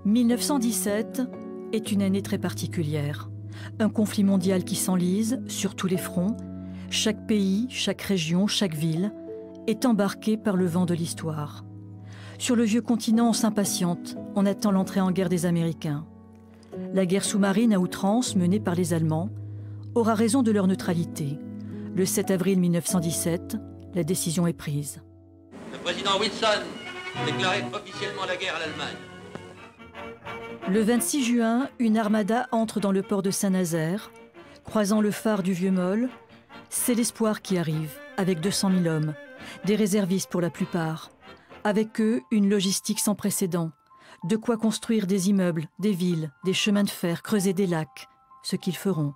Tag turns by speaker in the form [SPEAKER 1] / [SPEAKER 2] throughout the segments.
[SPEAKER 1] 1917 est une année très particulière. Un conflit mondial qui s'enlise sur tous les fronts. Chaque pays, chaque région, chaque ville est embarqué par le vent de l'histoire. Sur le vieux continent, on s'impatiente, on attend l'entrée en guerre des Américains. La guerre sous-marine à outrance menée par les Allemands aura raison de leur neutralité. Le 7 avril 1917, la décision est prise.
[SPEAKER 2] Le président Wilson déclarait officiellement la guerre à l'Allemagne.
[SPEAKER 1] Le 26 juin, une armada entre dans le port de Saint-Nazaire, croisant le phare du Vieux-Môle. C'est l'espoir qui arrive, avec 200 000 hommes, des réservistes pour la plupart. Avec eux, une logistique sans précédent. De quoi construire des immeubles, des villes, des chemins de fer, creuser des lacs, ce qu'ils feront.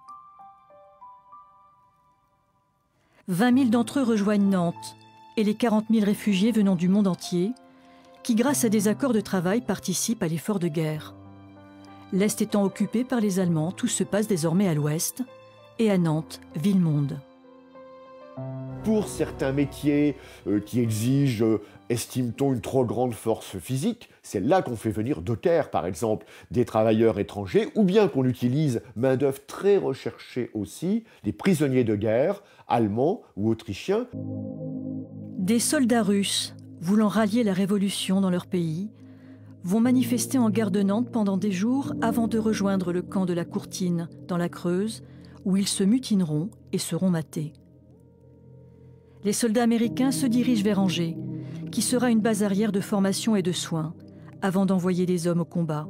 [SPEAKER 1] 20 000 d'entre eux rejoignent Nantes et les 40 000 réfugiés venant du monde entier, qui grâce à des accords de travail participent à l'effort de guerre. L'Est étant occupé par les Allemands, tout se passe désormais à l'Ouest et à Nantes, ville-monde.
[SPEAKER 3] Pour certains métiers qui exigent, estime-t-on, une trop grande force physique, c'est là qu'on fait venir de terre, par exemple, des travailleurs étrangers, ou bien qu'on utilise main-d'œuvre très recherchée aussi, des prisonniers de guerre, allemands ou autrichiens.
[SPEAKER 1] Des soldats russes, voulant rallier la révolution dans leur pays, vont manifester en gare de Nantes pendant des jours avant de rejoindre le camp de la Courtine, dans la Creuse, où ils se mutineront et seront matés. Les soldats américains se dirigent vers Angers, qui sera une base arrière de formation et de soins, avant d'envoyer des hommes au combat,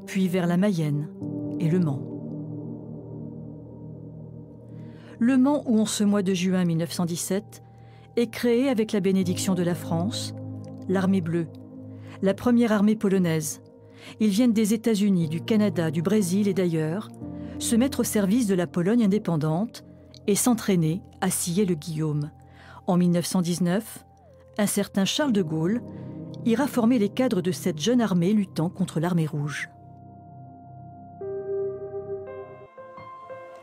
[SPEAKER 1] puis vers la Mayenne et Le Mans. Le Mans, où en ce mois de juin 1917, est créé avec la bénédiction de la France, l'armée bleue, la première armée polonaise. Ils viennent des États-Unis, du Canada, du Brésil et d'ailleurs, se mettre au service de la Pologne indépendante et s'entraîner à scier le Guillaume. En 1919, un certain Charles de Gaulle ira former les cadres de cette jeune armée luttant contre l'armée rouge.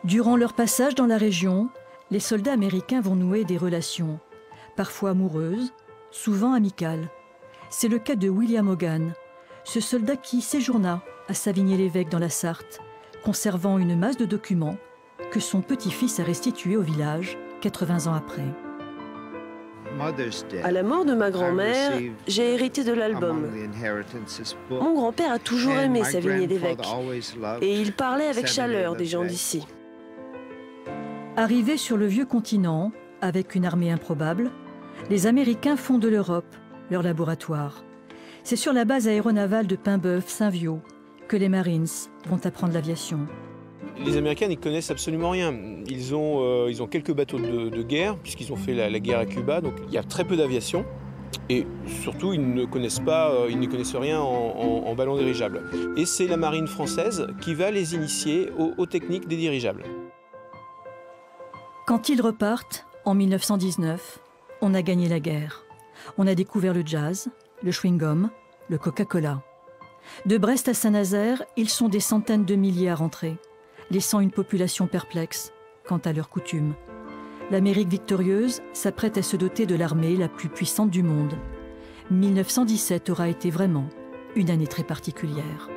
[SPEAKER 1] Durant leur passage dans la région, les soldats américains vont nouer des relations, parfois amoureuses, souvent amicales. C'est le cas de William Hogan, ce soldat qui séjourna à Savigny-l'Évêque dans la Sarthe, conservant une masse de documents que son petit-fils a restitués au village 80 ans après.
[SPEAKER 4] À la mort de ma grand-mère, j'ai hérité de l'album. Mon grand-père a toujours aimé Savigny-l'Évêque et il parlait avec chaleur des gens d'ici.
[SPEAKER 1] Arrivés sur le vieux continent, avec une armée improbable, les Américains font de l'Europe leur laboratoire. C'est sur la base aéronavale de Paimboeuf-Saint-Viaud que les Marines vont apprendre l'aviation.
[SPEAKER 5] Les Américains n'y connaissent absolument rien. Ils ont quelques bateaux de guerre, puisqu'ils ont fait la guerre à Cuba, donc il y a très peu d'aviation. Et surtout, ils ne connaissent rien en ballon dirigeable. Et c'est la marine française qui va les initier aux techniques des dirigeables.
[SPEAKER 1] Quand ils repartent, en 1919, on a gagné la guerre. On a découvert le jazz, le chewing-gum, le Coca-Cola. De Brest à Saint-Nazaire, ils sont des centaines de milliers à rentrer, laissant une population perplexe quant à leurs coutumes. L'Amérique victorieuse s'apprête à se doter de l'armée la plus puissante du monde. 1917 aura été vraiment une année très particulière.